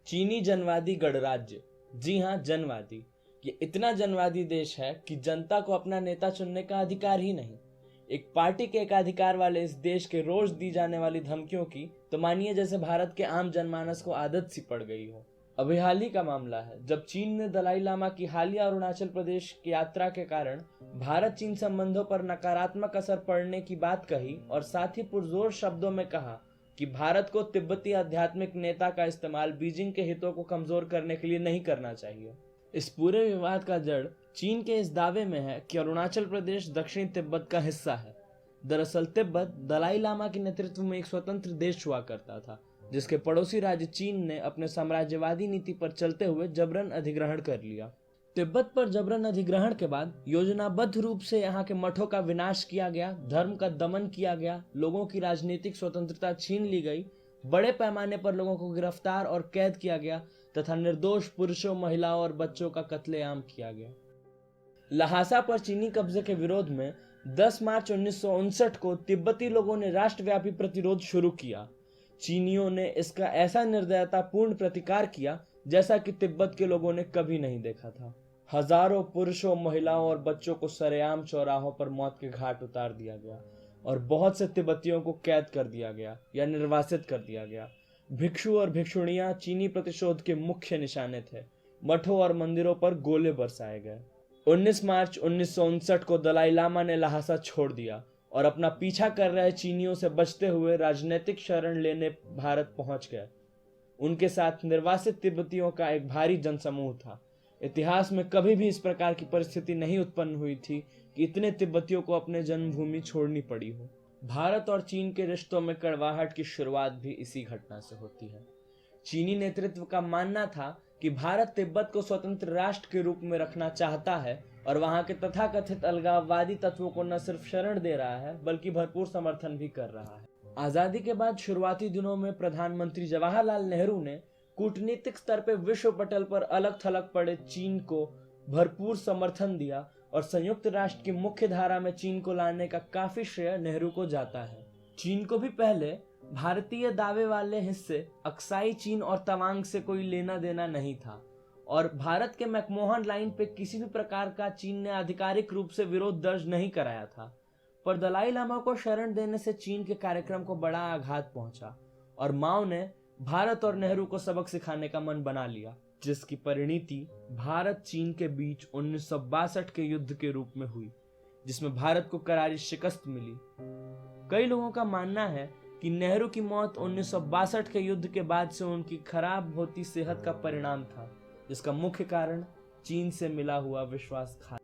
चीनी जनवादी गणराज्य। जी हाँ, जनवादी। ये इतना जनवादी देश है कि जनता को अपना नेता चुनने का अधिकार ही नहीं। एक पार्टी के एकाधिकार वाले इस देश के रोज दी जाने वाली धमकियों की तो मानिए जैसे भारत के आम जनमानस को आदत सी पड़ गई हो। अभी हाल ही का मामला है जब चीन ने दलाई लामा की हालिया अरुणाचल प्रदेश की यात्रा के कारण भारत चीन संबंधों पर नकारात्मक असर पड़ने की बात कही और साथ ही पुरजोर शब्दों में कहा कि भारत को तिब्बती आध्यात्मिक नेता का इस्तेमाल बीजिंग के हितों को कमजोर करने के लिए नहीं करना चाहिए। इस पूरे विवाद का जड़ चीन के इस दावे में है कि अरुणाचल प्रदेश दक्षिणी तिब्बत का हिस्सा है। दरअसल तिब्बत दलाई लामा के नेतृत्व में एक स्वतंत्र देश हुआ करता था, जिसके पड़ोसी राज्य चीन ने अपने साम्राज्यवादी नीति पर चलते हुए जबरन अधिग्रहण कर लिया। तिब्बत पर जबरन अधिग्रहण के बाद योजनाबद्ध रूप से यहाँ के मठों का विनाश किया गया, धर्म का दमन किया गया, लोगों की राजनीतिक स्वतंत्रता छीन ली गई, बड़े पैमाने पर लोगों को गिरफ्तार और कैद किया गया तथा निर्दोष पुरुषों, महिलाओं और बच्चों का कत्लेआम किया गया। लहासा पर चीनी कब्जे के विरोध में 10 मार्च 1959 को तिब्बती लोगों ने राष्ट्रव्यापी प्रतिरोध शुरू किया। चीनियों ने इसका ऐसा निर्दयतापूर्ण प्रतिकार किया जैसा कि तिब्बत के लोगों ने कभी नहीं देखा था। हजारों पुरुषों, महिलाओं और बच्चों को सरेआम चौराहों पर मौत के घाट उतार दिया गया और बहुत से तिब्बतियों को कैद कर दिया गया या निर्वासित कर दिया गया। भिक्षु और भिक्षुणियां चीनी प्रतिशोध के मुख्य निशाने थे। मठों और मंदिरों पर गोले बरसाए गए। 19 मार्च 1959 को दलाई लामा ने लहासा छोड़ दिया और अपना पीछा कर रहे चीनियों से बचते हुए राजनीतिक शरण लेने भारत पहुंच गए। उनके साथ निर्वासित तिब्बतियों का एक भारी जनसमूह था। इतिहास में कभी भी इस प्रकार की परिस्थिति नहीं उत्पन्न हुई थी कि इतने तिब्बतियों को अपने जन्मभूमि छोड़नी पड़ी हो। भारत और चीन के रिश्तों में कड़वाहट की शुरुआत भी इसी घटना से होती है। चीनी नेतृत्व का मानना था कि भारत तिब्बत को स्वतंत्र राष्ट्र के रूप में रखना चाहता है और वहां के तथाकथित अलगाववादी तत्वों को न सिर्फ शरण दे रहा है बल्कि भरपूर समर्थन भी कर रहा है। आजादी के बाद शुरुआती दिनों में प्रधानमंत्री जवाहरलाल नेहरू ने कूटनीतिक स्तर पर विश्व पटल पर अलग थलग पड़े चीन को भरपूर समर्थन दिया और संयुक्त राष्ट्र की मुख्य धारा में चीन को लाने का काफी श्रेय नेहरू को जाता है। चीन को भी पहले भारतीय दावे वाले हिस्से अक्साई चीन और तवांग से कोई लेना देना नहीं था और भारत के मैकमोहन लाइन पे किसी भी प्रकार का चीन ने आधिकारिक रूप से विरोध दर्ज नहीं कराया था। पर दलाई लामा को शरण देने से चीन के कार्यक्रम को बड़ा आघात पहुंचा और माओ ने भारत और नेहरू को सबक सिखाने का मन बना लिया, जिसकी परिणति भारत चीन के बीच 1962 के युद्ध के रूप में हुई, जिसमें भारत को करारी शिकस्त मिली। कई लोगों का मानना है कि नेहरू की मौत 1962 के युद्ध के बाद से उनकी खराब होती सेहत का परिणाम था, जिसका मुख्य कारण चीन से मिला हुआ विश्वासघात